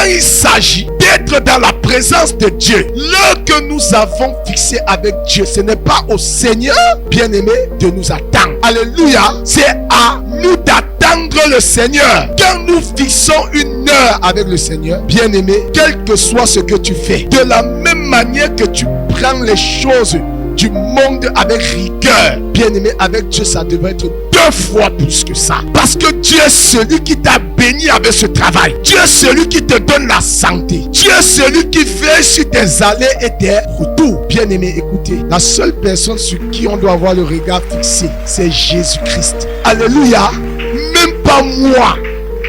quand il s'agit d'être dans la présence de Dieu, l'heure que nous avons fixée avec Dieu, ce n'est pas au Seigneur, bien-aimé, de nous attendre. Alléluia. C'est à nous d'attendre le Seigneur. Quand nous fixons une heure avec le Seigneur, bien-aimé, quel que soit ce que tu fais, de la même manière que tu prends les choses du monde avec rigueur, bien-aimé, avec Dieu, ça devrait être 2 fois plus que ça. Parce que Dieu est celui qui t'a béni avec ce travail. Dieu est celui qui te donne la santé. Dieu est celui qui veille sur tes allées et tes retours. Bien-aimé, écoutez, la seule personne sur qui on doit avoir le regard fixé, c'est Jésus-Christ. Alléluia. Même pas moi.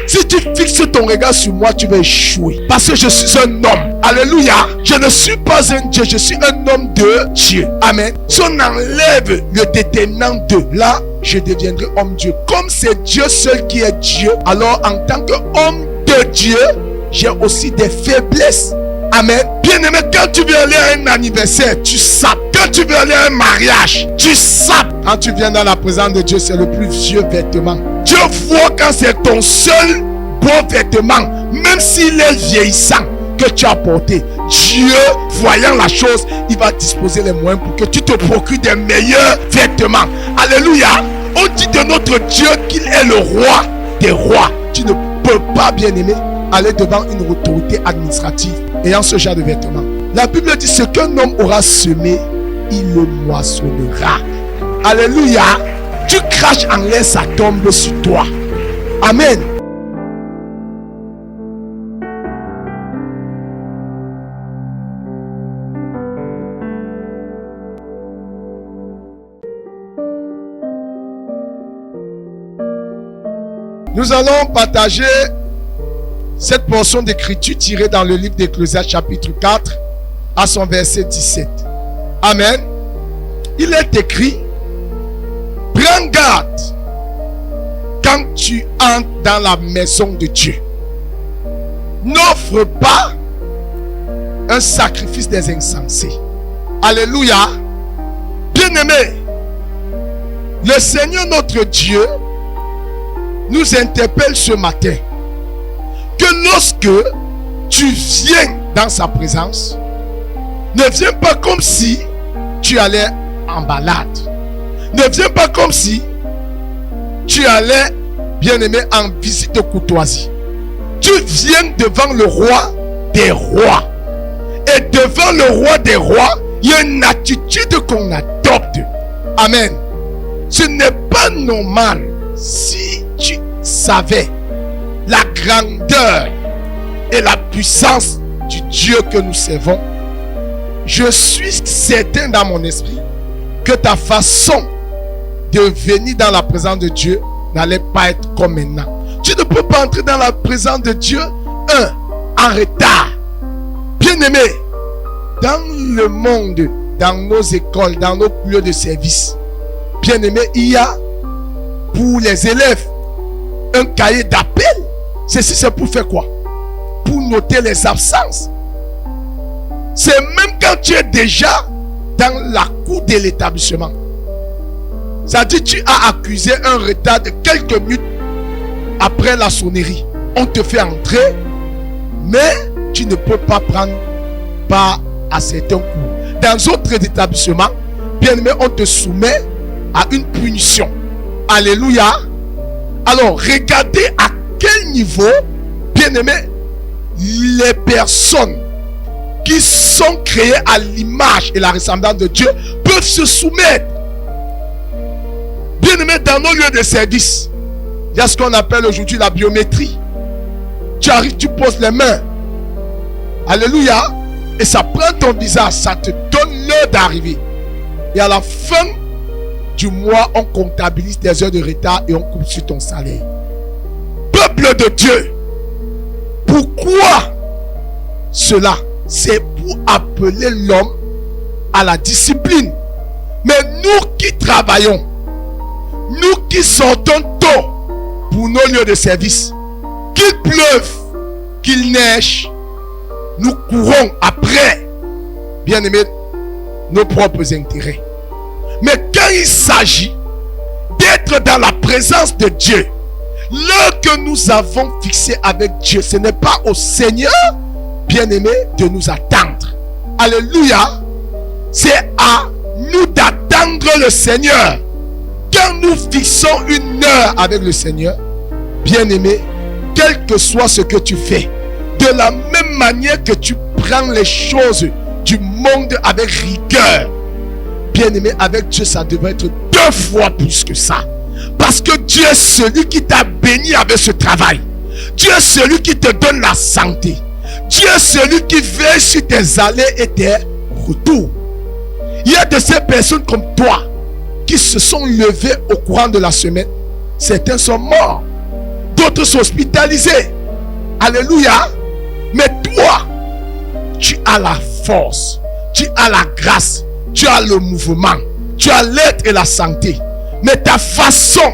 Si tu fixes ton regard sur moi, tu vas échouer. Parce que je suis un homme. Alléluia. Je ne suis pas un Dieu, je suis un homme de Dieu. Amen. Si on enlève le déterminant de là, je deviendrai homme Dieu. Comme c'est Dieu seul qui est Dieu, alors en tant qu'homme de Dieu, j'ai aussi des faiblesses. Amen. Bien-aimé, quand tu viens aller à un anniversaire, tu sapes. Quand tu viens aller à un mariage, tu sapes. Quand tu viens dans la présence de Dieu, c'est le plus vieux vêtement. Dieu voit quand c'est ton seul beau vêtement, même s'il est vieillissant, que tu as porté. Dieu, voyant la chose, il va disposer les moyens pour que tu te procures des meilleurs vêtements. Alléluia. On dit de notre Dieu qu'il est le roi des rois. Tu ne peux pas, bien-aimé, aller devant une autorité administrative ayant ce genre de vêtements. La Bible dit ce qu'un homme aura semé, il le moissonnera. Alléluia. Tu craches en l'air, ça tombe sur toi. Amen. Nous allons partager cette portion d'écriture tirée dans le livre d'Ecclésiaste chapitre 4 à son verset 17. Amen. Il est écrit: prends garde quand tu entres dans la maison de Dieu. N'offre pas un sacrifice des insensés. Alléluia. Bien-aimé, le Seigneur notre Dieu nous interpelle ce matin que lorsque tu viens dans sa présence, ne viens pas comme si tu allais en balade. Ne viens pas comme si tu allais, bien-aimé, en visite de courtoisie. Tu viens devant le roi des rois. Et devant le roi des rois, il y a une attitude qu'on adopte. Amen. Ce n'est pas normal. Si tu savais la grandeur et la puissance du Dieu que nous servons, je suis certain dans mon esprit que ta façon de venir dans la présence de Dieu n'allait pas être comme maintenant. Tu ne peux pas entrer dans la présence de Dieu, en retard. Bien-aimé, dans le monde, dans nos écoles, dans nos lieux de service, bien-aimé, il y a pour les élèves un cahier d'appel. Ceci, c'est pour faire quoi? Pour noter les absences. C'est même quand tu es déjà dans la cour de l'établissement. Ça dit, tu as accusé un retard de quelques minutes après la sonnerie. On te fait entrer, mais tu ne peux pas prendre part à certains cours. Dans d'autres établissements, bien aimé, on te soumet à une punition. Alléluia. Alors, regardez à quel niveau, bien aimé, les personnes qui sont créées à l'image et la ressemblance de Dieu peuvent se soumettre. Bien aimé, dans nos lieux de service, il y a ce qu'on appelle aujourd'hui la biométrie. Tu arrives, tu poses les mains. Alléluia. Et ça prend ton visage, ça te donne l'heure d'arriver. Et à la fin du mois, on comptabilise tes heures de retard et on coupe sur ton salaire. Peuple de Dieu, pourquoi cela? C'est pour appeler l'homme à la discipline. Mais nous qui travaillons, nous qui sortons tôt pour nos lieux de service, qu'il pleuve, qu'il neige, nous courons après, bien aimé, nos propres intérêts. Mais quand il s'agit d'être dans la présence de Dieu, L'heure que nous avons fixée avec Dieu, ce n'est pas au Seigneur, bien-aimé, de nous attendre. Alléluia. C'est à nous d'attendre le Seigneur. Quand nous fixons une heure avec le Seigneur, bien-aimé, quel que soit ce que tu fais, de la même manière que tu prends les choses du monde avec rigueur, bien-aimé, avec Dieu, ça devrait être 2 fois plus que ça. Parce que Dieu est celui qui t'a béni avec ce travail. Dieu est celui qui te donne la santé. Dieu est celui qui veille sur tes allées et tes retours. Il y a de ces personnes comme toi qui se sont levées au courant de la semaine. Certains sont morts. D'autres sont hospitalisés. Alléluia. Mais toi, tu as la force. Tu as la grâce. Tu as le mouvement. Tu as l'aide et la santé. Mais ta façon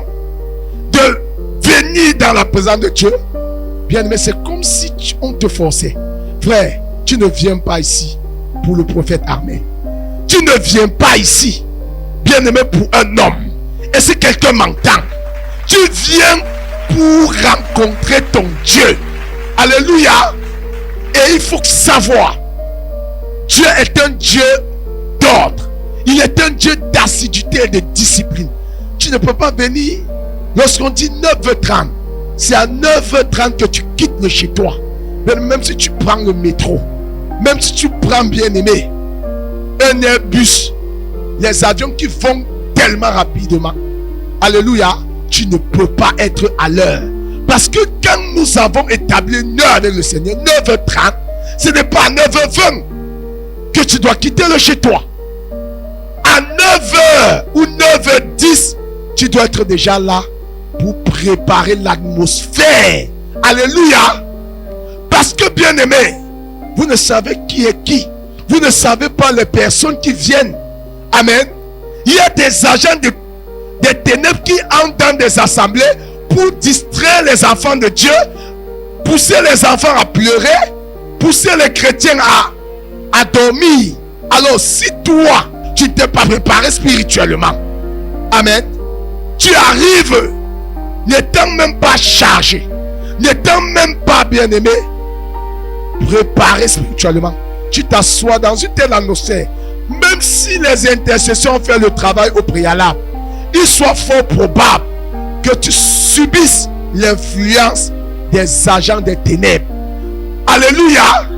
de venir dans la présence de Dieu, bien aimé, c'est comme si on te forçait. Frère, tu ne viens pas ici pour le prophète Armé. Tu ne viens pas ici, bien aimé, pour un homme. Et si quelqu'un m'entend, tu viens pour rencontrer ton Dieu. Alléluia. Et il faut savoir, Dieu est un Dieu d'ordre. Il est un Dieu d'assiduité et de discipline. Tu ne peux pas venir lorsqu'on dit 9h30. C'est à 9h30 que tu quittes le chez toi. Même si tu prends le métro, même si tu prends, bien aimé, un Airbus, les avions qui vont tellement rapidement, alléluia, tu ne peux pas être à l'heure. Parce que quand nous avons établi une heure avec le Seigneur, 9h30, ce n'est pas à 9h20 que tu dois quitter le chez toi. À 9h ou 9h10, tu dois être déjà là pour préparer l'atmosphère. Alléluia. Parce que, bien aimé, vous ne savez qui est qui. Vous ne savez pas les personnes qui viennent. Amen. Il y a des agents des ténèbres qui entrent dans des assemblées pour distraire les enfants de Dieu, pousser les enfants à pleurer, pousser les chrétiens à dormir. Alors, si toi, tu ne t'es pas préparé spirituellement, amen, tu arrives n'étant même pas chargé, n'étant même pas bien aimé, préparé spirituellement, tu t'assois dans une telle atmosphère. Même si les intercessions ont fait le travail au préalable, il soit fort probable que tu subisses l'influence des agents des ténèbres. Alléluia.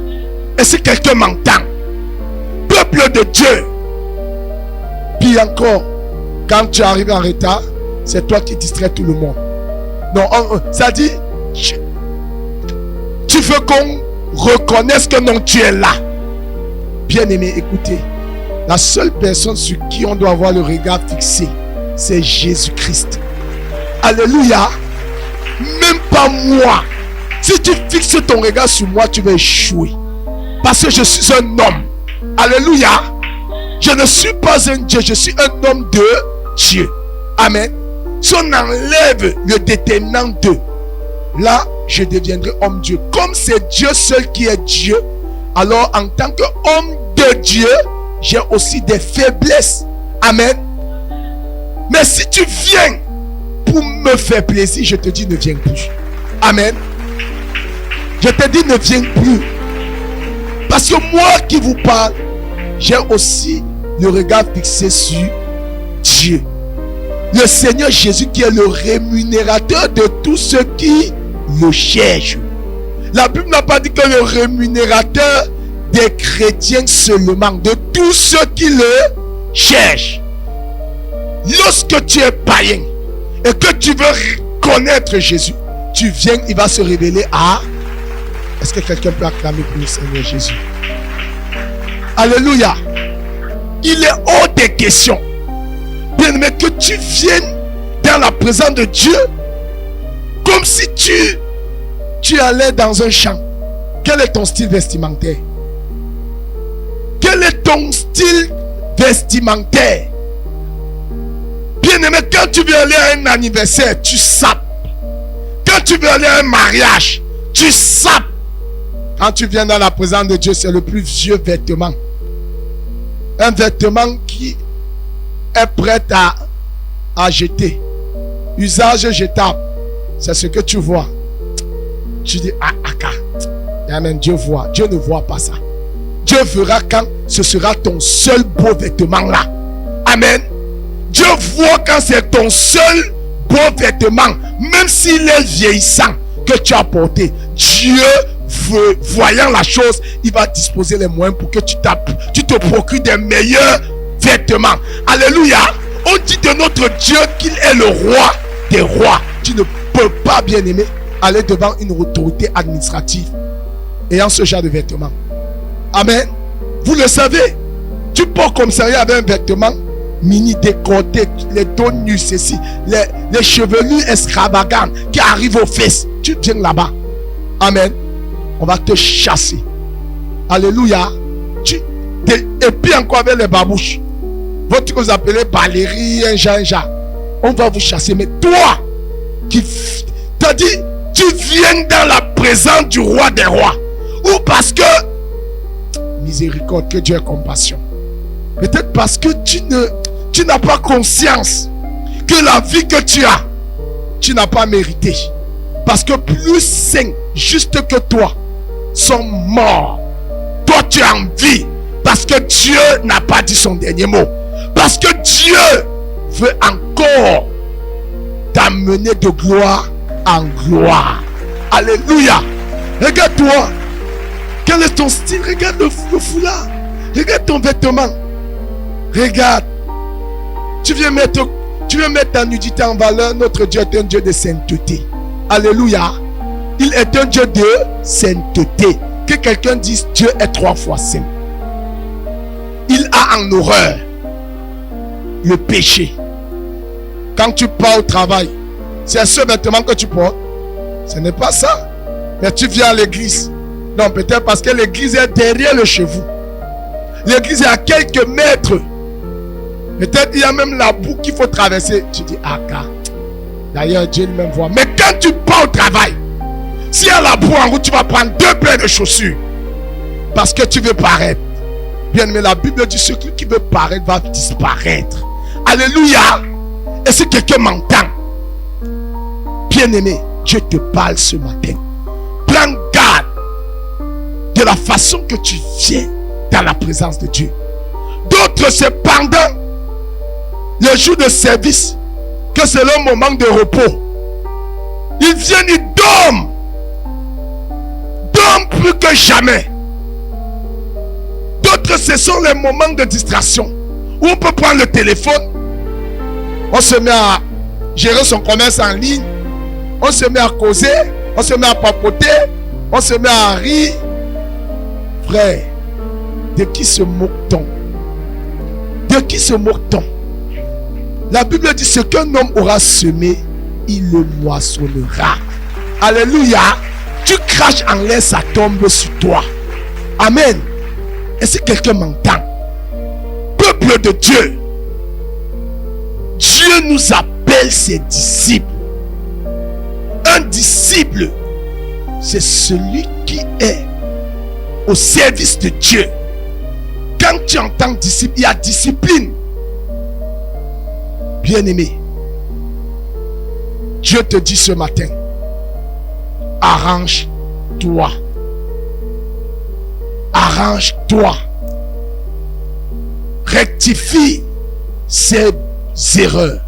Et si quelqu'un m'entend, peuple de Dieu, puis encore, quand tu arrives en retard, c'est toi qui distrais tout le monde. Non, ça dit, tu veux qu'on reconnaisse que non, tu es là. Bien aimé, écoutez, la seule personne sur qui on doit avoir le regard fixé, c'est Jésus-Christ. Alléluia. Même pas moi. Si tu fixes ton regard sur moi, tu vas échouer. Parce que je suis un homme. Alléluia. Je ne suis pas un Dieu, je suis un homme de Dieu. Amen. Si on enlève le déterminant de, là, je deviendrai homme Dieu. Comme c'est Dieu seul qui est Dieu, alors en tant qu'homme de Dieu, j'ai aussi des faiblesses. Amen. Mais si tu viens pour me faire plaisir, je te dis ne viens plus. Amen. Je te dis ne viens plus. Parce que moi qui vous parle, j'ai aussi le regard fixé sur Dieu. Le Seigneur Jésus qui est le rémunérateur de tous ceux qui le cherchent. La Bible n'a pas dit que le rémunérateur des chrétiens seulement, de tous ceux qui le cherchent. Lorsque tu es païen et que tu veux connaître Jésus, tu viens, il va se révéler à... Est-ce que quelqu'un peut acclamer pour le Seigneur Jésus? Alléluia. Il est hors des questions, bien aimé, que tu viennes dans la présence de Dieu comme si tu allais dans un champ. Quel est ton style vestimentaire? Quel est ton style vestimentaire? Bien aimé, quand tu veux aller à un anniversaire, tu sapes. Quand tu veux aller à un mariage, tu sapes. Quand tu viens dans la présence de Dieu, c'est le plus vieux vêtement. Un vêtement qui est prêt à jeter. Usage jetable. c'est ce que tu vois. Tu dis, ah, aka. Amen, Dieu voit. Dieu ne voit pas ça. Dieu verra quand ce sera ton seul beau vêtement là. Amen. Dieu voit quand c'est ton seul beau vêtement, même s'il est vieillissant, que tu as porté. Dieu, voyant la chose, il va disposer les moyens pour que tu te procures des meilleurs vêtements. Alléluia. On dit de notre Dieu qu'il est le roi des rois. Tu ne peux pas, bien aimé, aller devant une autorité administrative ayant ce genre de vêtements. Amen. Vous le savez, tu peux au commissariat avec un vêtement mini décolleté, les dos nus, ceci, les chevelures extravagantes qui arrivent aux fesses. Tu viens là-bas. Amen. On va te chasser. Alléluia. Et puis encore avec les babouches. Votre que vous appelez Valérie, un genre. On va vous chasser. Mais toi, qui t'as dit, tu viens dans la présence du roi des rois. Ou parce que, miséricorde, que Dieu ait compassion. Peut-être parce que tu n'as pas conscience que la vie que tu n'as pas mérité. Parce que plus saints, juste que toi, sont morts. Toi, tu es en vie. Parce que Dieu n'a pas dit son dernier mot. Parce que Dieu veut encore t'amener de gloire en gloire. Alléluia. Regarde-toi. Quel est ton style? Regarde le foulard. Regarde ton vêtement. Regarde. Tu viens mettre ta nudité en valeur. Notre Dieu est un Dieu de sainteté. Alléluia. Il est un Dieu de sainteté. Que quelqu'un dise Dieu est 3 fois saint. Il a en horreur le péché. Quand tu pars au travail, c'est ce vêtement que tu portes. Ce n'est pas ça. Mais tu viens à l'église. Non, peut-être parce que l'église est derrière le chez vous. L'église est à quelques mètres. Peut-être il y a même la boue qu'il faut traverser. Tu dis, ah, d'ailleurs, Dieu lui-même voit. Mais quand tu pars au travail, s'il y a la boue en route, tu vas prendre 2 paires de chaussures. Parce que tu veux paraître. Bien aimé, la Bible dit, celui qui veut paraître va disparaître. Alléluia. Et si quelqu'un m'entend, bien aimé, Dieu te parle ce matin. Prends garde de la façon que tu viens dans la présence de Dieu. D'autres, c'est pendant le jour de service que c'est leur moment de repos. Ils viennent, ils dorment. Dorment plus que jamais. D'autres, ce sont les moments de distraction où on peut prendre le téléphone. On se met à gérer son commerce en ligne. On se met à causer. On se met à papoter. On se met à rire. Frère, de qui se moque-t-on? De qui se moque-t-on? La Bible dit, ce qu'un homme aura semé, il le moissonnera. Alléluia. Tu craches en l'air, ça tombe sur toi. Amen. Et si quelqu'un m'entend, peuple de Dieu, Dieu nous appelle ses disciples. Un disciple, c'est celui qui est au service de Dieu. Quand tu entends disciple, il y a discipline. Bien-aimé, Dieu te dit ce matin, arrange-toi. Arrange-toi. Rectifie ces erreurs.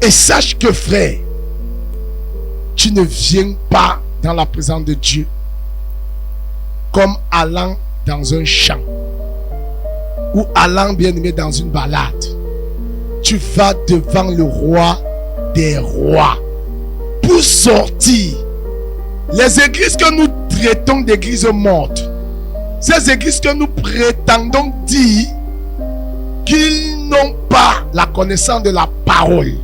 Et sache que, frère, tu ne viens pas dans la présence de Dieu comme allant dans un champ ou allant, bien-aimé, dans une balade. Tu vas devant le roi des rois pour sortir. Les églises que nous traitons d'églises mortes, ces églises que nous prétendons dire qu'ils n'ont pas la connaissance de la parole.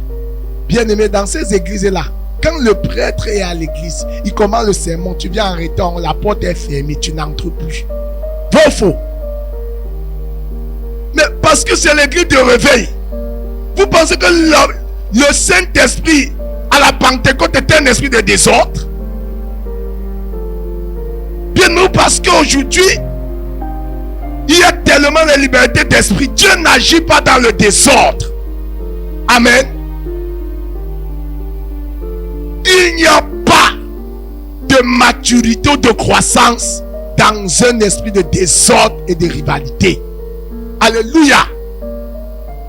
Bien-aimé, dans ces églises-là, quand le prêtre est à l'église, il commence le sermon, tu viens en retour, la porte est fermée, tu n'entres plus. Vrai ou faux? Mais parce que c'est l'église de réveil. Vous pensez que le Saint-Esprit à la Pentecôte était un esprit de désordre? Bien non, parce qu'aujourd'hui, il y a tellement de liberté d'esprit. Dieu n'agit pas dans le désordre. Amen. il n'y a pas de maturité ou de croissance dans un esprit de désordre et de rivalité. Alléluia.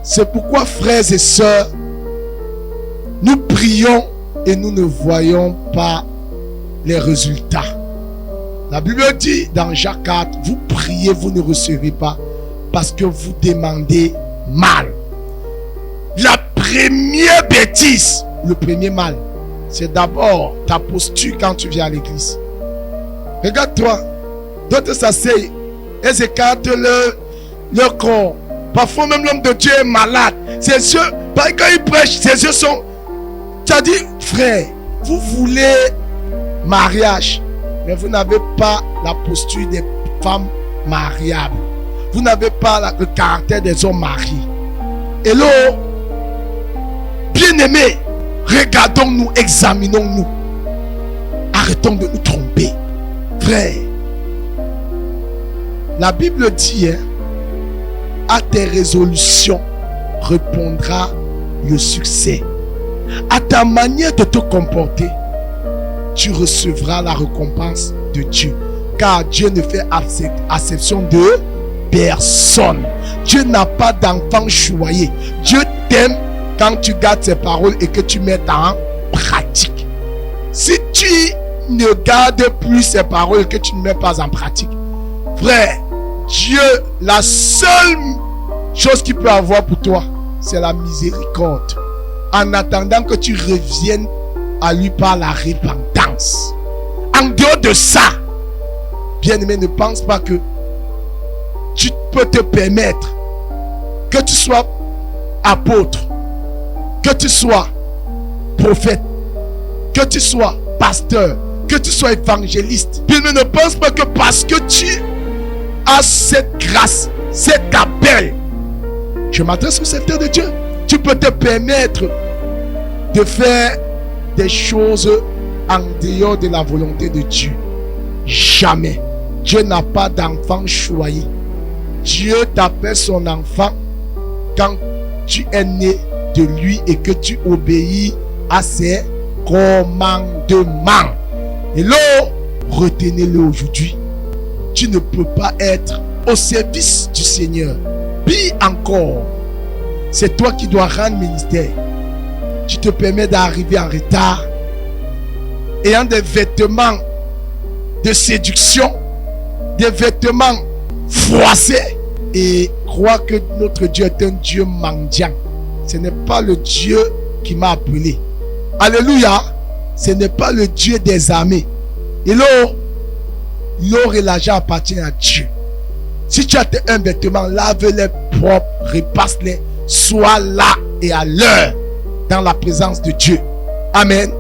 C'est pourquoi, frères et sœurs, nous prions et nous ne voyons pas les résultats. La Bible dit dans Jacques 4, vous priez, vous ne recevez pas parce que vous demandez mal. La première bêtise, le premier mal, c'est d'abord ta posture quand tu viens à l'église. Regarde-toi, d'autres s'asseyent et s'écartent leur corps. Parfois même l'homme de Dieu est malade. Ses yeux, quand il prêche, ses yeux sont... Tu as dit, frère, vous voulez mariage, mais vous n'avez pas la posture des femmes mariables. Vous n'avez pas le caractère des hommes mariés. Hello, bien-aimés, regardons-nous, examinons-nous. Arrêtons de nous tromper. Frère, la Bible dit, à tes résolutions répondra le succès. À ta manière de te comporter, tu recevras la récompense de Dieu. Car Dieu ne fait acception de personne. Dieu n'a pas d'enfant choyé. Dieu t'aime quand tu gardes ses paroles et que tu mets en pratique. Si tu ne gardes plus ses paroles et que tu ne mets pas en pratique, frère, Dieu, la seule chose qu'il peut avoir pour toi, c'est la miséricorde. En attendant que tu reviennes à lui par la repentance. En dehors de ça, bien-aimé, ne pense pas que tu peux te permettre, que tu sois apôtre, que tu sois prophète, que tu sois pasteur, que tu sois évangéliste. Bien-aimé, ne pense pas que parce que tu as cette grâce, cet appel, je m'adresse au serviteur de Dieu, tu peux te permettre de faire des choses en dehors de la volonté de Dieu. Jamais. Dieu n'a pas d'enfant choyé. Dieu t'appelle son enfant quand tu es né de lui et que tu obéis à ses commandements. Et là, retenez-le aujourd'hui. Tu ne peux pas être au service du Seigneur. Pis encore, c'est toi qui dois rendre ministère. Tu te permets d'arriver en retard, ayant des vêtements de séduction, des vêtements froissés, et crois que notre Dieu est un Dieu mendiant. Ce n'est pas le Dieu qui m'a appelé. Alléluia. Ce n'est pas le Dieu des armées. Et l'or et l'argent appartiennent à Dieu. Si tu as un vêtement, lave-les propres, repasse-les, sois là et à l'heure dans la présence de Dieu. Amen.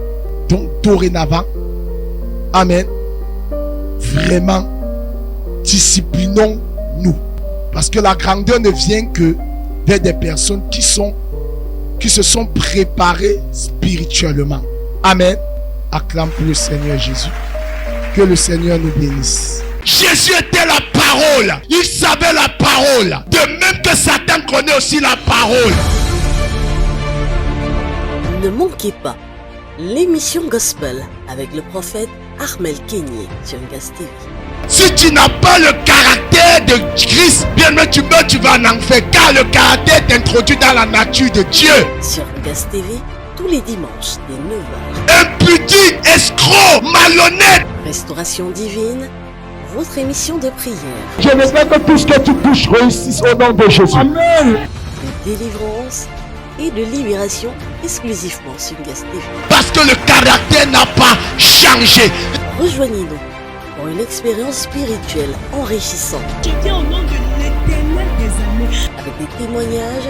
Donc dorénavant, amen, vraiment, disciplinons-nous. Parce que la grandeur ne vient que vers des personnes qui se sont préparées spirituellement. Amen. Acclame pour le Seigneur Jésus. Que le Seigneur nous bénisse. Jésus était la parole. Il savait la parole. De même que Satan connaît aussi la parole. Ne manquez pas l'émission Gospel avec le prophète Armel Kenyé sur Ngaz TV. Si tu n'as pas le caractère de Christ, bien que tu meurs, tu vas en enfer. Car le caractère t'introduit dans la nature de Dieu. Sur Ngaz TV, tous les dimanches dès 9h. Impudique, escroc, malhonnête. Restauration divine, votre émission de prière. Je veux que tout ce que tu touches réussisse au nom de Jésus. Amen. De délivrance et de libération exclusivement sur Ngaz TV. Parce que le caractère n'a pas changé. Rejoignez-nous pour une expérience spirituelle enrichissante. Je viens au nom de l'Éternel des armées. Avec des témoignages,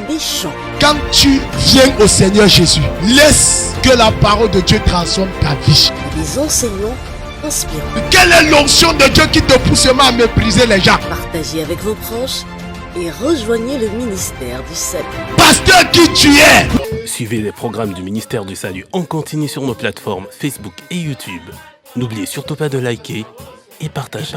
des chants. Quand tu viens au Seigneur Jésus, laisse que la parole de Dieu transforme ta vie. Et des enseignements inspirants. Quelle est l'onction de Dieu qui te pousse à mépriser les gens? Partagez avec vos proches et rejoignez le ministère du Salut. Pasteur qui tu es. Suivez les programmes du ministère du Salut en continu sur nos plateformes Facebook et YouTube. N'oubliez surtout pas de liker et partager.